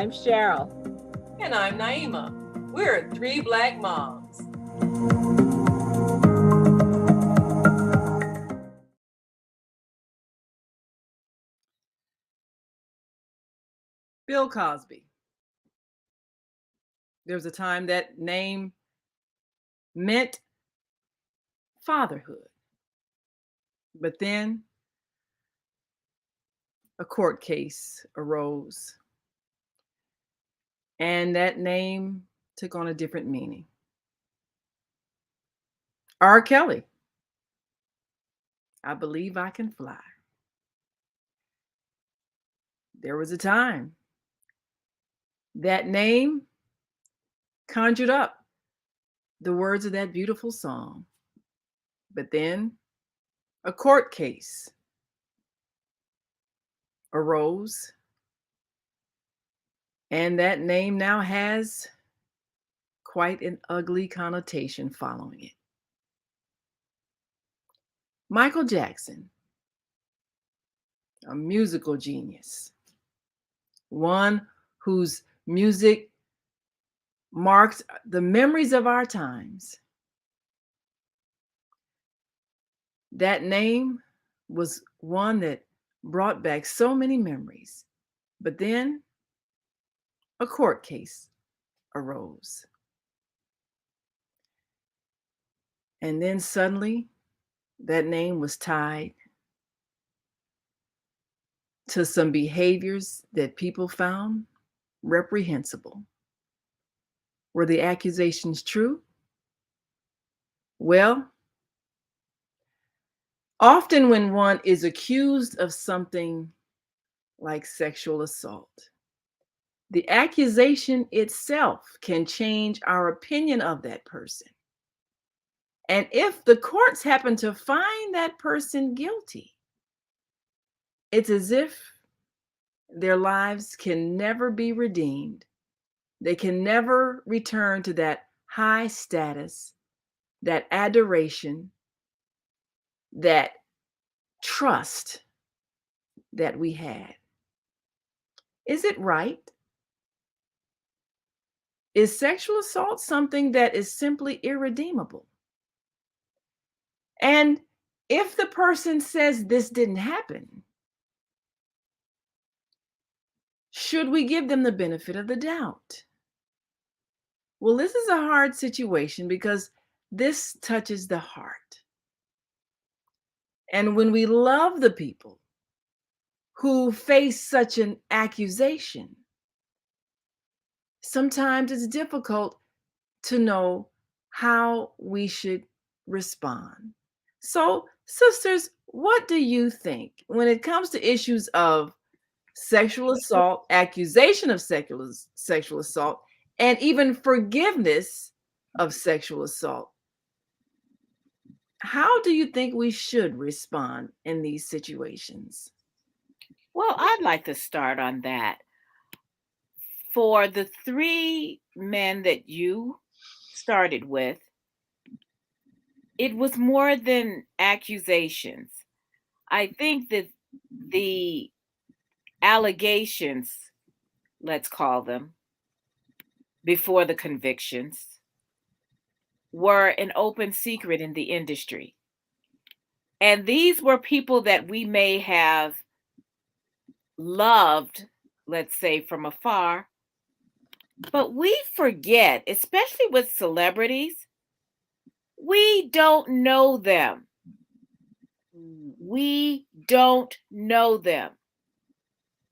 I'm Cheryl. And I'm Naima. We're three Black moms. Bill Cosby. There was a time that name meant fatherhood. But then a court case arose, and that name took on a different meaning. R. Kelly. I believe I can fly. There was a time that name conjured up the words of that beautiful song. But then a court case arose, and that name now has quite an ugly connotation following it. Michael Jackson, a musical genius, one whose music marks the memories of our times. That name was one that brought back so many memories. But then a court case arose. And then suddenly that name was tied to some behaviors that people found reprehensible. Were the accusations true? Well, often when one is accused of something like sexual assault, the accusation itself can change our opinion of that person. And if the courts happen to find that person guilty, it's as if their lives can never be redeemed. They can never return to that high status, that adoration, that trust that we had. Is it right? Is sexual assault something that is simply irredeemable? And if the person says this didn't happen, should we give them the benefit of the doubt? Well, this is a hard situation because this touches the heart. And when we love the people who face such an accusation, sometimes it's difficult to know how we should respond. So, sisters, what do you think when it comes to issues of sexual assault, accusation of sexual assault, and even forgiveness of sexual assault? How do you think we should respond in these situations? Well, I'd like to start on that. For the three men that you started with, it was more than accusations. I think that the allegations, let's call them, before the convictions, were an open secret in the industry. And these were people that we may have loved, let's say, from afar, but we forget, especially with celebrities, we don't know them. We don't know them.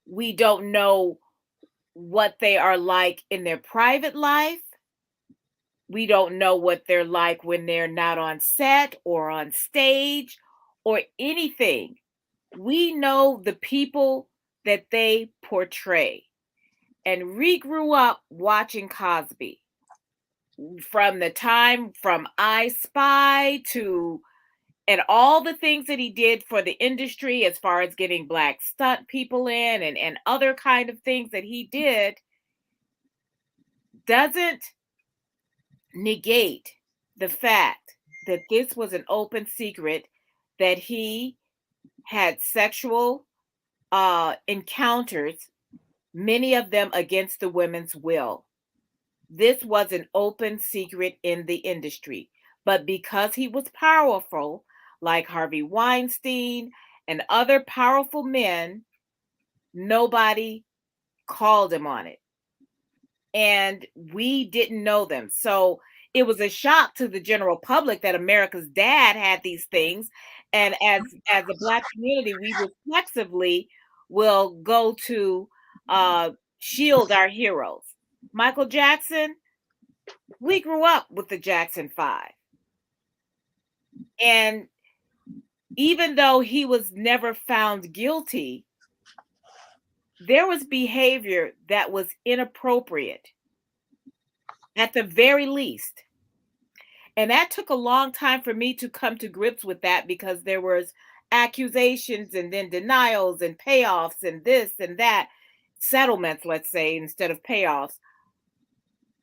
We don't know what they are like in their private life. We don't know what they're like when they're not on set or on stage or anything. We know the people that they portray. And we grew up watching Cosby from the time from I Spy to and all the things that he did for the industry as far as getting black stunt people in and other kind of things that he did doesn't negate the fact that this was an open secret that he had sexual encounters many of them against the women's will. This was an open secret in the industry, but because he was powerful, like Harvey Weinstein and other powerful men, nobody called him on it. And we didn't know them. So it was a shock to the general public that America's Dad had these things. And as a Black community, we reflexively will go to shield our heroes. Michael Jackson, we grew up with the Jackson 5. And even though he was never found guilty, there was behavior that was inappropriate at the very least. And that took a long time for me to come to grips with that, because there was accusations and then denials and payoffs and this and that, settlements, let's say, instead of payoffs.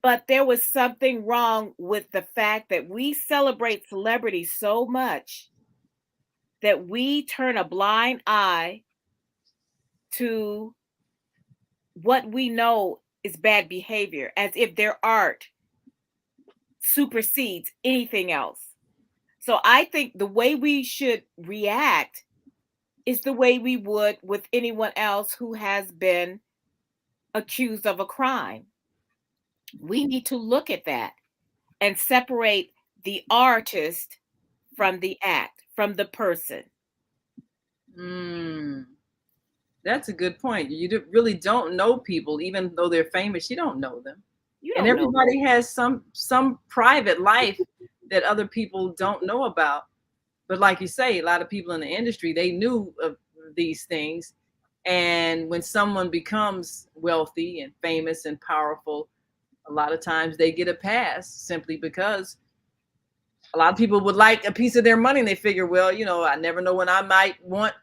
But there was something wrong with the fact that we celebrate celebrity so much that we turn a blind eye to what we know is bad behavior, as if their art supersedes anything else. So I think the way we should react is the way we would with anyone else who has been accused of a crime. We need to look at that and separate the artist from the act, from the person. That's a good point. You really don't know people, even though they're famous. You don't know them. And everybody has some private life that other people don't know about. But like you say, a lot of people in the industry, they knew of these things. And when someone becomes wealthy and famous and powerful, a lot of times they get a pass simply because a lot of people would like a piece of their money, and they figure, well, I never know when I might want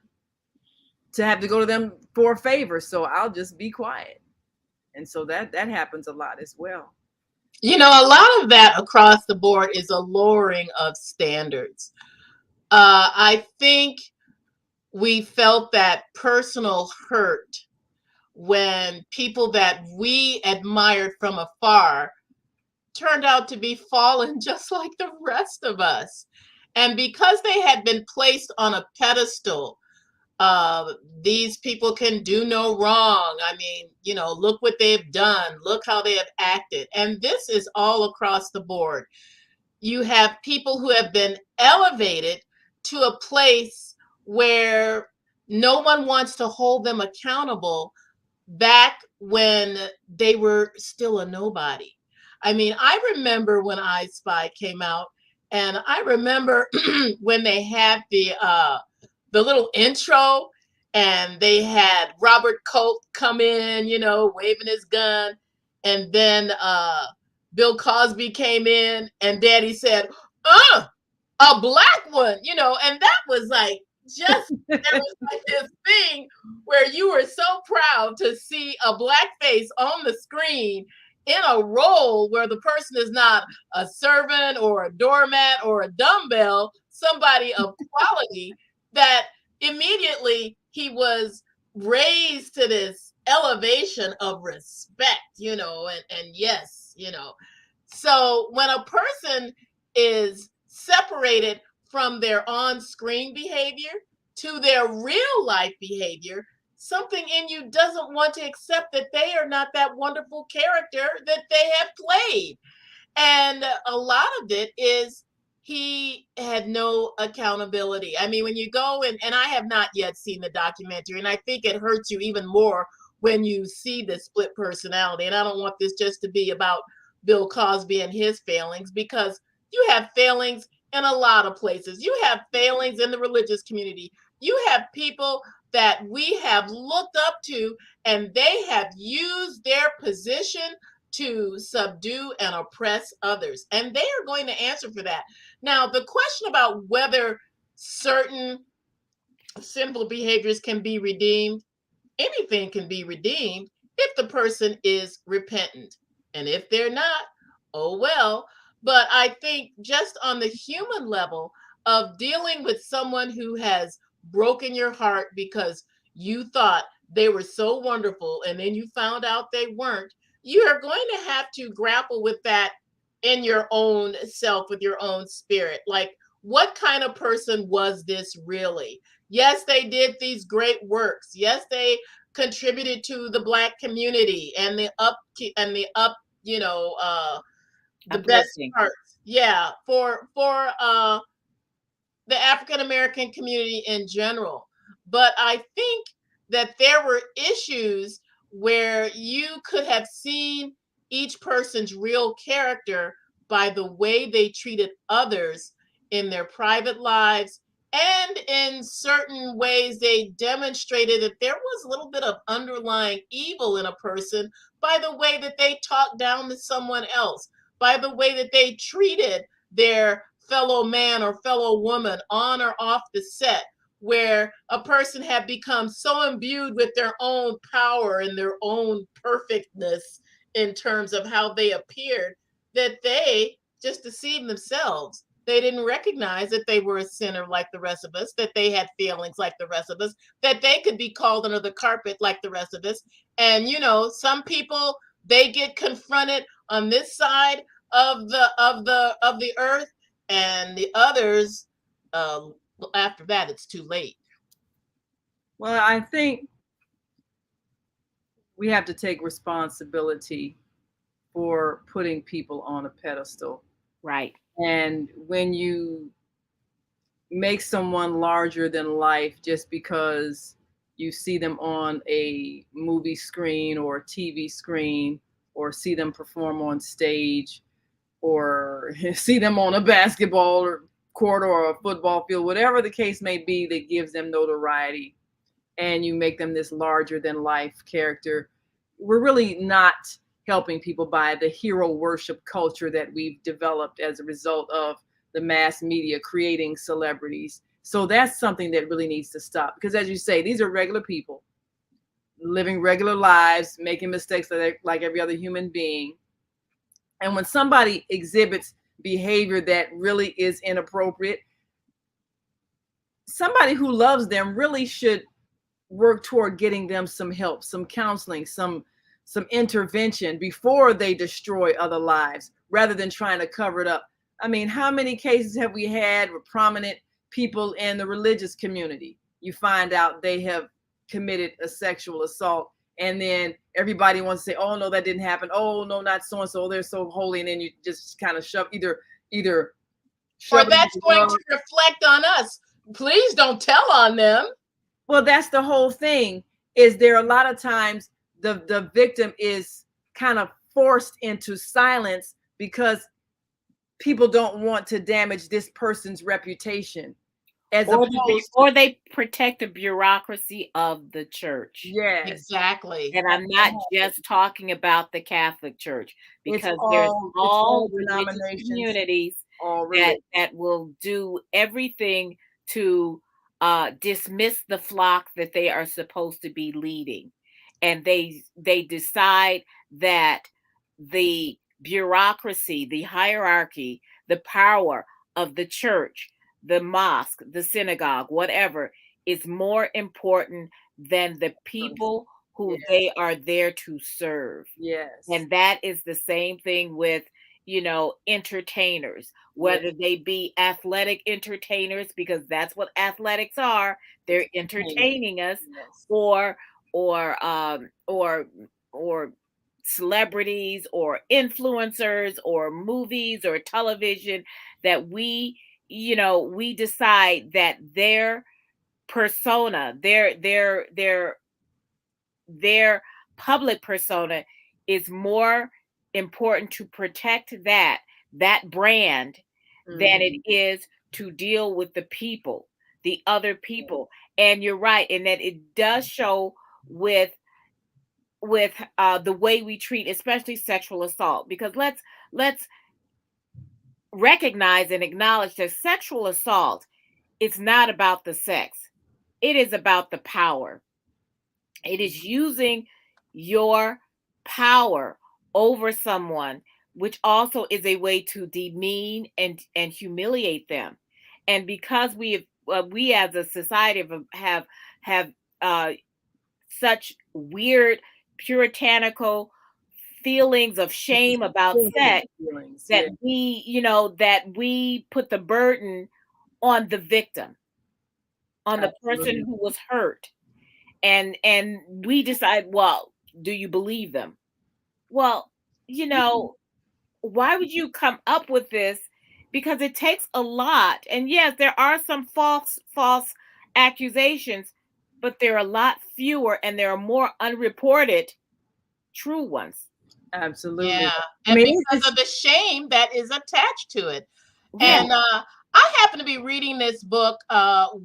to have to go to them for a favor, so I'll just be quiet. And so that happens a lot as well. A lot of that across the board is a lowering of standards. I think we felt that personal hurt when people that we admired from afar turned out to be fallen just like the rest of us. And because they had been placed on a pedestal, these people can do no wrong. I mean, look what they've done. Look how they have acted. And this is all across the board. You have people who have been elevated to a place where no one wants to hold them accountable back when they were still a nobody. I mean, I remember when I Spy came out, and I remember when they had the little intro, and they had Robert Colt come in, waving his gun, and then Bill Cosby came in, and Daddy said, a black one, and that was like, there was like this thing where you were so proud to see a black face on the screen in a role where the person is not a servant or a doormat or a dumbbell, somebody of quality, that immediately he was raised to this elevation of respect, and yes, So when a person is separated from their on-screen behavior to their real life behavior, something in you doesn't want to accept that they are not that wonderful character that they have played. And a lot of it is he had no accountability. I mean, when you go and I have not yet seen the documentary, and I think it hurts you even more when you see the split personality. And I don't want this just to be about Bill Cosby and his failings, because you have failings in a lot of places. You have failings in the religious community. You have people that we have looked up to, and they have used their position to subdue and oppress others. And they are going to answer for that. Now, the question about whether certain sinful behaviors can be redeemed, anything can be redeemed if the person is repentant. And if they're not, oh well. But I think just on the human level of dealing with someone who has broken your heart because you thought they were so wonderful, and then you found out they weren't, you are going to have to grapple with that in your own self, with your own spirit. Like, what kind of person was this really? Yes, they did these great works. Yes, they contributed to the Black community and the up, you know, the best Uplifting. parts. Yeah, for the African American community in general. But I think that there were issues where you could have seen each person's real character by the way they treated others in their private lives. And in certain ways, they demonstrated that there was a little bit of underlying evil in a person by the way that they talked down to someone else, by the way that they treated their fellow man or fellow woman on or off the set, where a person had become so imbued with their own power and their own perfectness in terms of how they appeared that they just deceived themselves. They didn't recognize that they were a sinner like the rest of us, that they had feelings like the rest of us, that they could be called under the carpet like the rest of us. And some people, they get confronted on this side of the earth, and the others, after that, it's too late. Well, I think we have to take responsibility for putting people on a pedestal. Right. And when you make someone larger than life just because you see them on a movie screen or a TV screen, or see them perform on stage, or see them on a basketball court or a football field, whatever the case may be that gives them notoriety, and you make them this larger than life character, we're really not helping people by the hero worship culture that we've developed as a result of the mass media creating celebrities. So that's something that really needs to stop, because as you say, these are regular people living regular lives, making mistakes like every other human being. And when somebody exhibits behavior that really is inappropriate, somebody who loves them really should work toward getting them some help, some counseling, some intervention before they destroy other lives, rather than trying to cover it up. I mean, how many cases have we had with prominent people in the religious community? You find out they have committed a sexual assault, and then everybody wants to say, oh no, that didn't happen. Oh no, not so and so, they're so holy. And then you just kind of either Or shove it that's in the going rug. to reflect on us. Please don't tell on them. Well, that's the whole thing. Is there a lot of times the victim is kind of forced into silence because people don't want to damage this person's reputation, as opposed or they protect the bureaucracy of the church. yes, Exactly. And I'm not just talking about the Catholic Church, it's because there's all religious denominations, communities all religion. that will do everything to dismiss the flock that they are supposed to be leading. And they decide that the bureaucracy, the hierarchy, the power of the church, the mosque, the synagogue, whatever, is more important than the people who Yes. they are there to serve. Yes. And that is the same thing with, entertainers, whether they be athletic entertainers, because that's what athletics are. They're entertaining us, Yes. or celebrities or influencers or movies or television, that we decide that their persona, their public persona is more important to protect that brand than it is to deal with the people, the other people. And you're right, and that it does show with the way we treat, especially sexual assault, because let's recognize and acknowledge that sexual assault is not about the sex. It is about the power. It is using your power over someone, which also is a way to demean and humiliate them. And because we as a society have such weird puritanical feelings of shame about sex feelings. that Yeah, we put the burden on the victim, on the person absolutely. who was hurt. And we decide, well, do you believe them? Well, you know, why would you come up with this? Because it takes a lot. And yes, there are some false accusations, but there are a lot fewer and there are more unreported true ones. Absolutely. Yeah, I and mean, because of the shame that is attached to it. Yeah. And I happen to be reading this book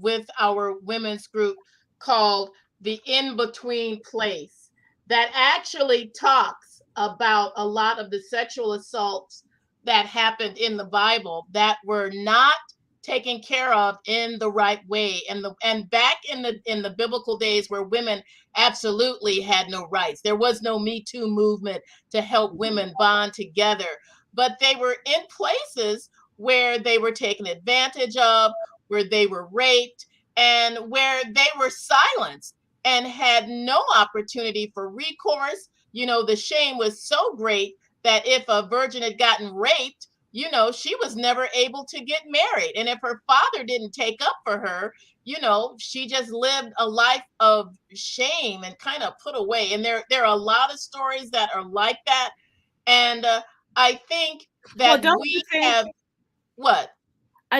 with our women's group called The In Between Place, that actually talks about a lot of the sexual assaults that happened in the Bible that were not taken care of in the right way, and back in the biblical days where women absolutely had no rights. There was no Me Too movement to help women bond together, but they were in places where they were taken advantage of, where they were raped, and where they were silenced and had no opportunity for recourse. The shame was so great that if a virgin had gotten raped, she was never able to get married. And if her father didn't take up for her, she just lived a life of shame and kind of put away. And there are a lot of stories that are like that. And I think Well, that don't you we think? have what?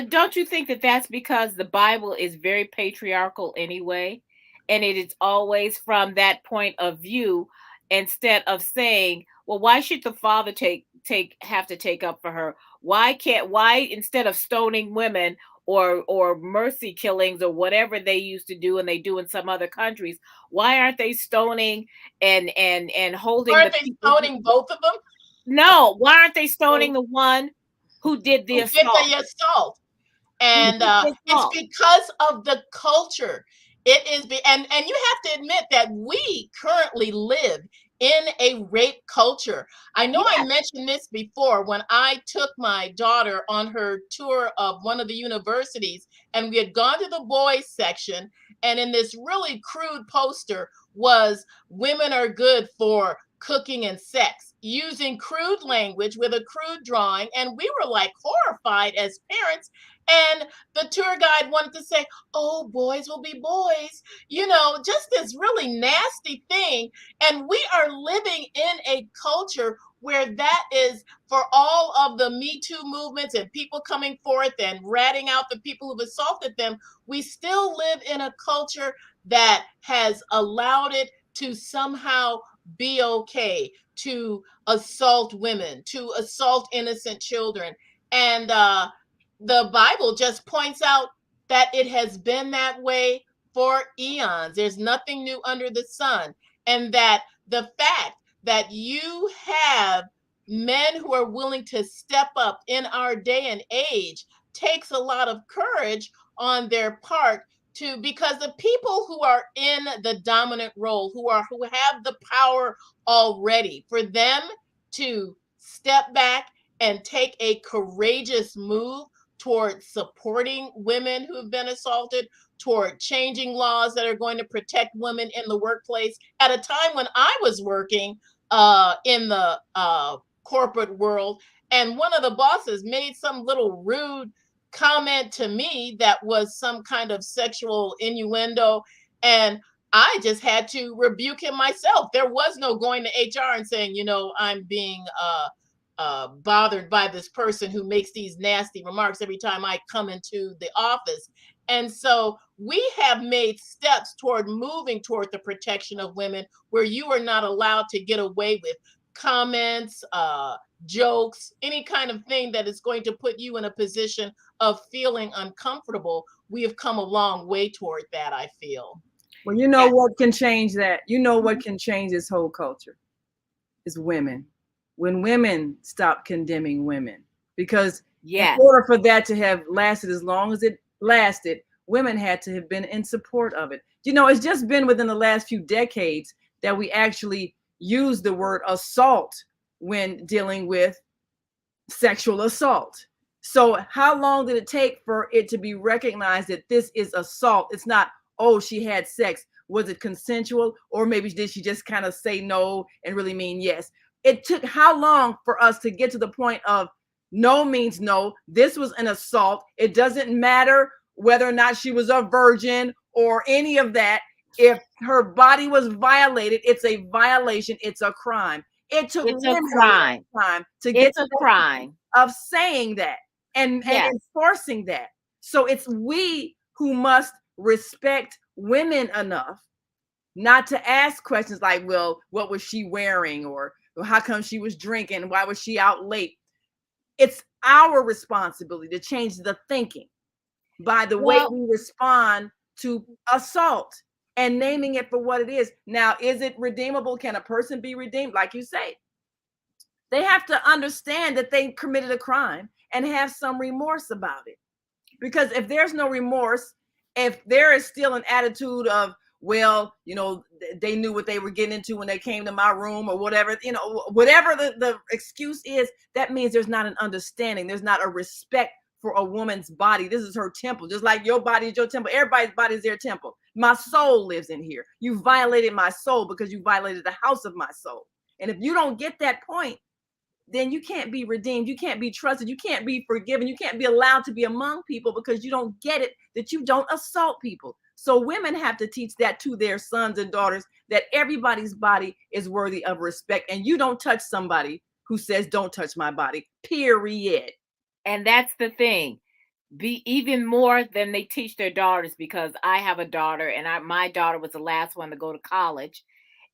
Don't you think that that's because the Bible is very patriarchal anyway, and it is always from that point of view, instead of saying, "Well, why should the father have to take up for her? Why instead of stoning women or mercy killings or whatever they used to do and they do in some other countries, why aren't they stoning and holding Aren't the they people stoning both of them No, why aren't they stoning who, the one who did the who did assault? the assault? Who And did the it's assault? because of the culture. It is and you have to admit that we currently live in a rape culture. I know I Yes. mentioned this before when I took my daughter on her tour of one of the universities, and we had gone to the boys section, and in this really crude poster was "Women are good for cooking and sex," using crude language with a crude drawing, and we were like horrified as parents. And the tour guide wanted to say, "Oh, boys will be boys," just this really nasty thing. And we are living in a culture where that is, for all of the Me Too movements and people coming forth and ratting out the people who've assaulted them, we still live in a culture that has allowed it to somehow be okay to assault women, to assault innocent children. And the Bible just points out that it has been that way for eons. There's nothing new under the sun. And that the fact that you have men who are willing to step up in our day and age takes a lot of courage on their part, to because the people who are in the dominant role, who have the power already, for them to step back and take a courageous move toward supporting women who've been assaulted, toward changing laws that are going to protect women in the workplace at a time when I was working in the corporate world. And one of the bosses made some little rude comment to me that was some kind of sexual innuendo. And I just had to rebuke him myself. There was no going to HR and saying, I'm being bothered by this person who makes these nasty remarks every time I come into the office. And so we have made steps toward moving toward the protection of women, where you are not allowed to get away with comments, jokes, any kind of thing that is going to put you in a position of feeling uncomfortable. We have come a long way toward that, I feel. well, you know what can change that? You know what can change this whole culture? Is women. When women stop condemning women. Because in Yes. order for that to have lasted as long as it lasted, women had to have been in support of it. It's just been within the last few decades that we actually use the word assault when dealing with sexual assault. So how long did it take for it to be recognized that this is assault? It's not, oh, she had sex. Was it consensual? Or maybe did she just kind of say no and really mean yes? It took how long for us to get to the point of no means no. This was an assault. It doesn't matter whether or not she was a virgin or any of that. If her body was violated, it's a violation. It's a crime. It took It's a women crime. time to get It's to a the crime. of saying that and Yes. enforcing that. So it's we who must respect women enough not to ask questions like, well, what was she wearing? Or how come she was drinking? Why was she out late? It's our responsibility to change the thinking by the way Well, we respond to assault and naming it for what it is. Now, is it redeemable? Can a person be redeemed? Like you say, they have to understand that they committed a crime and have some remorse about it. Because if there's no remorse, if there is still an attitude of, well, they knew what they were getting into when they came to my room or whatever, whatever the excuse is, that means there's not an understanding. There's not a respect for a woman's body. This is her temple, just like your body is your temple. Everybody's body is their temple. My soul lives in here. You violated my soul because you violated the house of my soul. And if you don't get that point, then you can't be redeemed. You can't be trusted. You can't be forgiven. You can't be allowed to be among people because you don't get it, that you don't assault people. So women have to teach that to their sons and daughters, that everybody's body is worthy of respect. And you don't touch somebody who says, don't touch my body, period. And that's the thing. Be even more than they teach their daughters, because I have a daughter, and my daughter was the last one to go to college.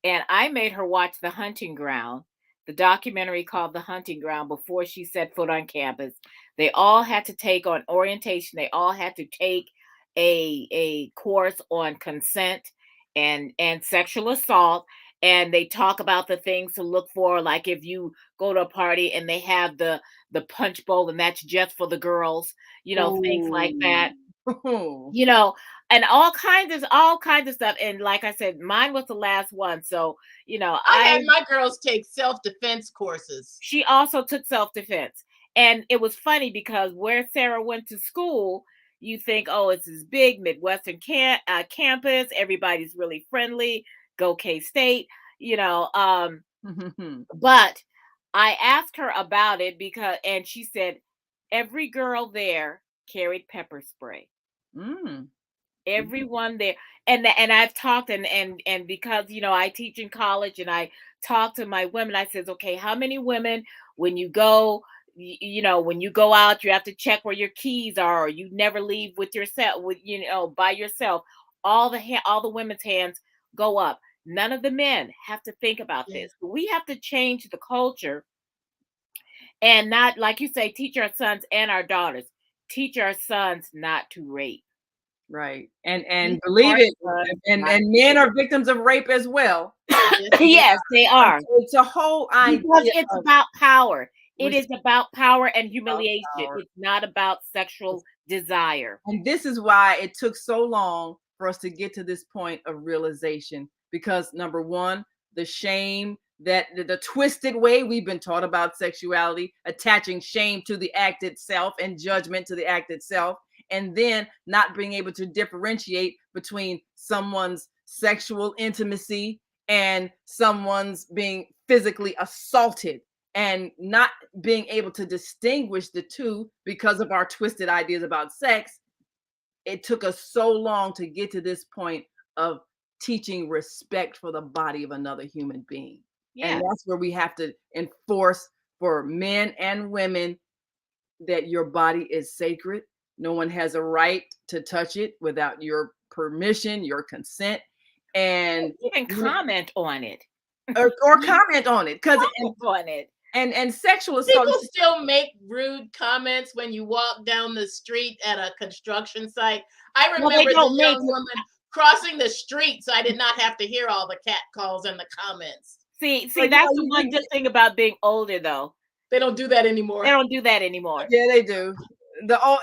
And I made her watch The Hunting Ground, the documentary called The Hunting Ground, before she set foot on campus. They all had to take on orientation. They all had to take a course on consent and sexual assault. And they talk about the things to look for, like if you go to a party and they have the punch bowl and that's just for the girls, things like that. Ooh. And all kinds of stuff. And like I said, mine was the last one. So, I had my girls take self-defense courses. She also took self-defense. And it was funny because where Sarah went to school, you think, oh, it's this big Midwestern campus. Everybody's really friendly. Go K-State, But I asked her about it and she said every girl there carried pepper spray. Everyone there. And I've talked and because, I teach in college and I talk to my women, I says, okay, how many women, when you go, when you go out, you have to check where your keys are, or you never leave with yourself, by yourself. All the women's hands go up. None of the men have to think about this. We have to change the culture and not, like you say, teach our sons and our daughters. Teach our sons not to rape. Right. And believe it. And men are victims of rape as well. Yes, they are. It's a whole idea. Because it's about power. It is about power and humiliation. It's not about sexual desire. And this is why it took so long for us to get to this point of realization. Because number one, the shame, that the twisted way we've been taught about sexuality, attaching shame to the act itself and judgment to the act itself, and then not being able to differentiate between someone's sexual intimacy and someone's being physically assaulted, and not being able to distinguish the two because of our twisted ideas about sex. It took us so long to get to this point of teaching respect for the body of another human being. And that's where we have to enforce for men and women that your body is sacred. No one has a right to touch it without your permission, your consent, and even comment on it. Or comment on it. And sexual assault. People still make rude comments when you walk down the street at a construction site. I remember the young woman crossing the street, so I did not have to hear all the cat calls and the comments. See, that's the one good thing about being older, though. They don't do that anymore. Yeah, they do. For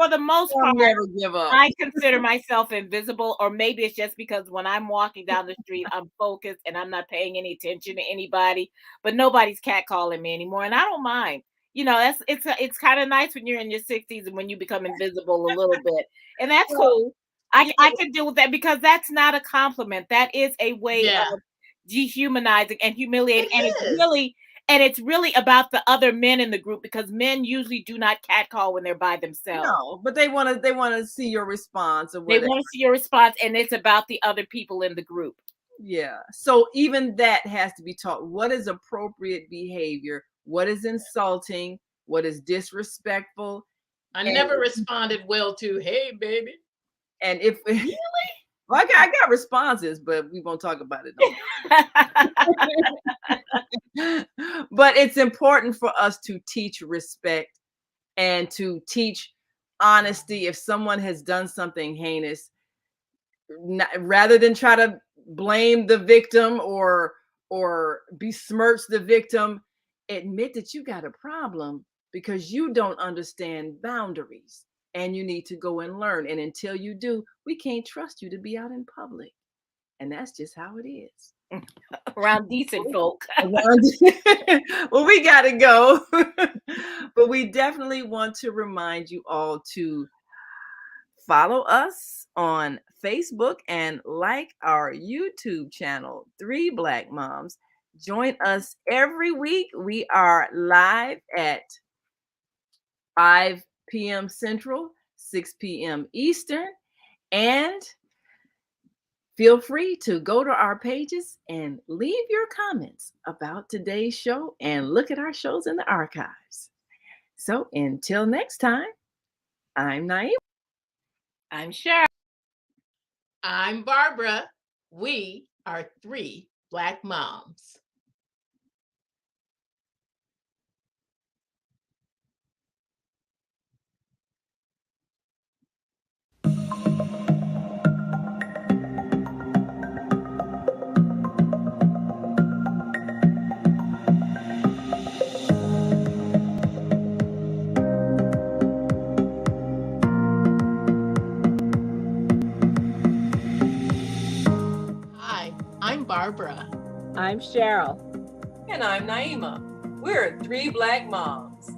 the most part, never give up. I consider myself invisible, or maybe it's just because when I'm walking down the street, I'm focused and I'm not paying any attention to anybody. But nobody's catcalling me anymore, and I don't mind. It's kind of nice when you're in your 60s and when you become invisible a little bit, and that's cool. I can deal with that because that's not a compliment. That is a way Yeah. of dehumanizing and humiliating. It And is. it's really about the other men in the group because men usually do not catcall when they're by themselves. No, but they want to see your response or They whatever. want to see your response, and it's about the other people in the group. Yeah. So even that has to be taught. What is appropriate behavior? What is insulting? What is disrespectful? I never responded well to, hey, baby. And if Really? well, I got responses, but we won't talk about it. But it's important for us to teach respect and to teach honesty. If someone has done something heinous, rather than try to blame the victim or besmirch the victim, admit that you got a problem because you don't understand boundaries and you need to go and learn. And until you do, we can't trust you to be out in public. And that's just how it is. Around decent folk. Well, we got to go. But we definitely want to remind you all to follow us on Facebook and like our YouTube channel, 3 Black Moms. Join us every week. We are live at 5 p.m. Central, 6 p.m. Eastern. And feel free to go to our pages and leave your comments about today's show and look at our shows in the archives. So until next time, I'm Naima. I'm sure. I'm Barbara. We are 3 Black moms. Hi, I'm Barbara. I'm Cheryl. And I'm Naima. We're 3 Black moms.